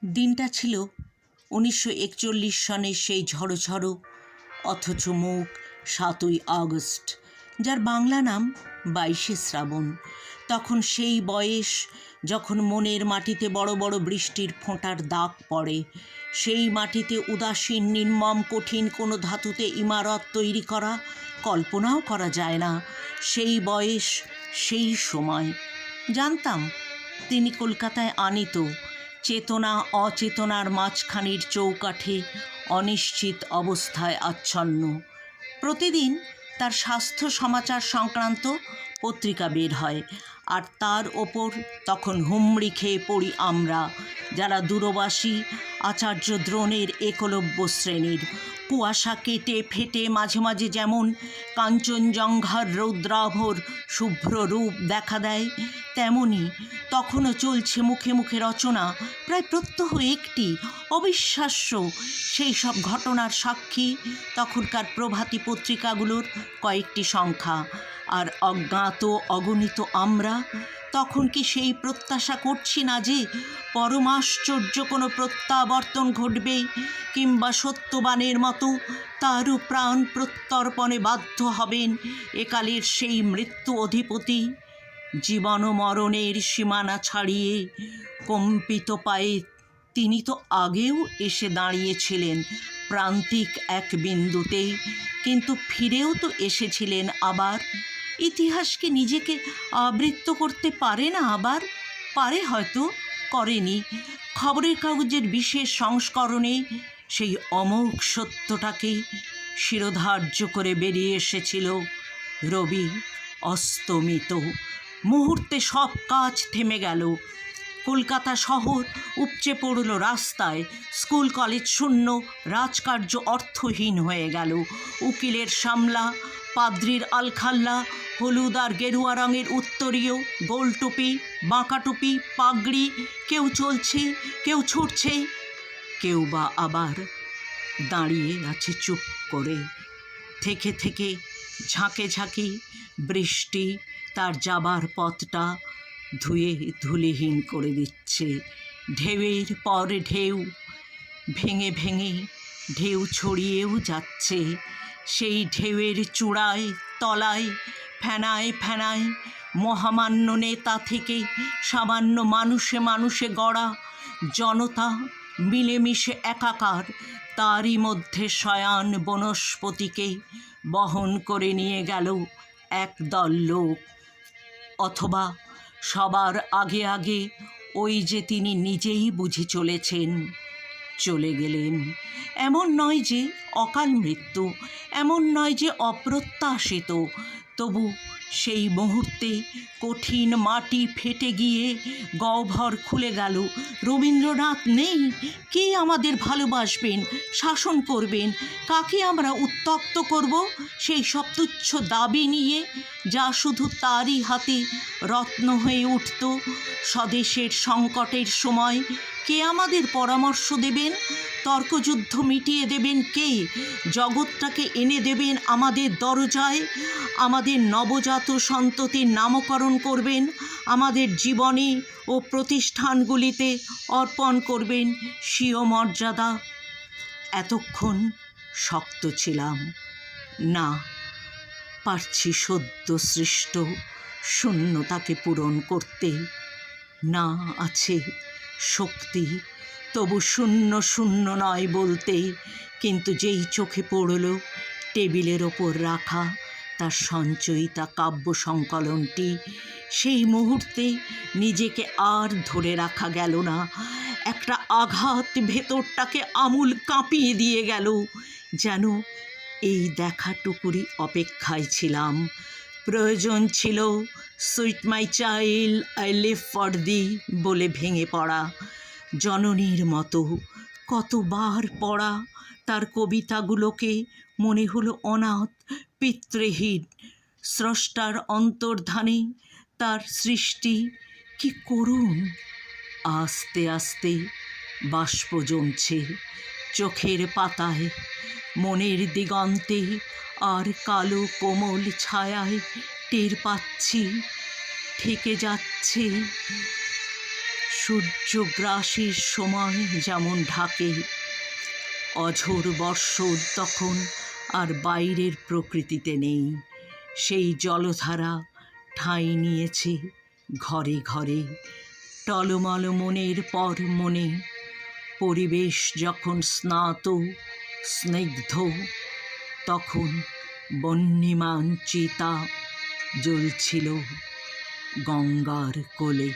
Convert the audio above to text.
দিনটা ছিল 1941 সনের সেই ঝড়ো ঝড়ো অথচ মুখ 7ই আগস্ট, যার বাংলা নাম 22শে শ্রাবণ। তখন সেই বয়স যখন মনের মাটিতে বড় বড় বৃষ্টির ফোঁটার দাগ পড়ে, সেই মাটিতে উদাসীন নির্মম কঠিন কোনো ধাতুতে ইমারত তৈরি করা কল্পনাও করা যায় না। সেই বয়স, সেই সময়। জানতাম তিনি কলকাতায় আনিত চেতনা অচেতনার মাঝখানির চৌকাঠে অনিশ্চিত অবস্থায় আচ্ছন্ন। প্রতিদিন তার স্বাস্থ্য সমাচার সংক্রান্ত পত্রিকা বের হয়, আর তার ওপর তখন হুমড়ি খেয়ে পড়ি আমরা, যারা দূরবাসী আচার্য দ্রোণের একলব্য শ্রেণীর। কুয়াশা কেটে ফেটে মাঝে মাঝে যেমন কাঞ্চনজঙ্ঘার রৌদ্রাভর শুভ্র রূপ দেখা দেয়, তেমনি তখনও চলছে মুখে মুখে রচনা, প্রায় প্রত্যহ একটি অবিশ্বাস্য সেই সব ঘটনার সাক্ষী তখনকার প্রভাতী পত্রিকাগুলোর কয়েকটি সংখ্যা। আর অজ্ঞাত অগণিত আমরা তখন কি সেই প্রত্যাশা করছি না যে পরমাশ্চর্য কোনো প্রত্যাবর্তন ঘটবে, কিংবা সত্যবানের মতো তারও প্রাণ প্রত্যর্পণে বাধ্য হবেন একালের সেই মৃত্যু অধিপতি? জীবন ও মরণের সীমানা ছাড়িয়ে কম্পিত পায়ে তিনি তো আগেও এসে দাঁড়িয়েছিলেন প্রান্তিক এক বিন্দুতে, কিন্তু ফিরেও তো এসেছিলেন আবার। ইতিহাসকে নিজেকে আবৃত্ত করতে পারে না? আবার পারে, হয়তো করেনি। খবরের কাগজের বিশেষ সংস্করণে সেই অমোঘ সত্যটাকে শিরোধার্য করে বেরিয়ে এসেছিল রবি অস্তমিত। মুহূর্তে সব কাজ থেমে গেল। কলকাতা শহর উপচে পড়ল রাস্তায়, স্কুল কলেজ শূন্য, রাজকার্য অর্থহীন হয়ে গেল। উকিলের সামলা, পাদ্রির আলখাল্লা, হলুদ আর গেরুয়া রঙের উত্তরীয়, গোল টুপি, বাঁকা টুপি, পাগড়ি, কেউ চলছে, কেউ ছুটছে, কেউ বা আবার দাঁড়িয়ে আছে চুপ করে। থেকে থেকে ঝাঁকে ঝাঁকি বৃষ্টি তার যাবার পথটা ধুয়ে ধুলিহীন করে দিচ্ছে। ঢেউয়ের পর ঢেউ, ভেঙে ভেঙে ঢেউ ছড়িয়েও যাচ্ছে। সেই ঢেউয়ের চূড়ায় তলায় ফেনায় ফেনায় মহামান্য নেতা থেকে সামান্য মানুষে মানুষে গড়া জনতা মিলেমিশে একাকার, তারই মধ্যে শয়ান বনস্পতিকে বহন করে নিয়ে গেল একদল লোক। অথবা সবার আগে আগে ওই যে তিনি নিজেই বুঝে চলেছেন, চলে গেলেন। এমন নয় যে অকাল মৃত্যু, এমন নয় যে অপ্রত্যাশিত, তবু সেই মুহূর্তে কঠিন মাটি ফেটে গিয়ে গহ্বর খুলে গেল। রবীন্দ্রনাথ নেই, কে আমাদের ভালোবাসবেন, শাসন করবেন? কাকে আমরা উত্ত্যক্ত করব সেই সব তুচ্ছ দাবি নিয়ে, যা শুধু তারই হাতে রত্ন হয়ে উঠত স্বদেশের সংকটের সময়? কে আমাদের পরামর্শ দেবেন? তর্কযুদ্ধ মিটিয়ে দেবেন কে? জগৎটাকে এনে দেবেন আমাদের দরজায়? আমাদের নবজাত সন্ততির নামকরণ করবেন, আমাদের জীবনে ও প্রতিষ্ঠানগুলিতে অর্পণ করবেন স্বীয় মর্যাদা? এতক্ষণ শক্ত ছিলাম না, পারছি সদ্য সৃষ্ট শূন্যতাকে পূরণ করতে। না আছে শক্তি, তবু শূন্য শূন্য নয় বলতে। কিন্তু যেই চোখে পড়ল টেবিলের ওপর রাখা তার সঞ্চয়িতা কাব্য সংকলনটি, সেই মুহূর্তে নিজেকে আর ধরে রাখা গেল না। একটা আঘাত ভেতরটাকে আমূল কাঁপিয়ে দিয়ে গেল, যেন এই দেখাটুকুরই অপেক্ষায় ছিলাম। প্রয়োজন ছিল sweet my child I leave for the বলে ভেঙে পড়া। জননীর মতো কতবার পড়া তার কবিতাগুলোকে মনে হলো অনাথ, পিতৃহীন। স্রষ্টার অন্তর্ধানে তার সৃষ্টি কি করুণ। আস্তে আস্তে বাষ্প জমছে চোখের পাতায়, মনের দিগন্তে আর কালো কোমল ছায়ায় টের পাচ্ছি থেকে যাচ্ছে সূর্যগ্রাসের সময় যেমন ঢাকে, অঝোর বর্ষণ তখন আর বাইরের প্রকৃতিতে নেই। সেই জলধারা ঠাঁই নিয়েছে ঘরে ঘরে, টলমল মনের পর মনে। পরিবেশ যখন স্নাত স্নিগ্ধ, তখন বহ্নিমান চিতা জ্বলছিল গঙ্গার কোলে।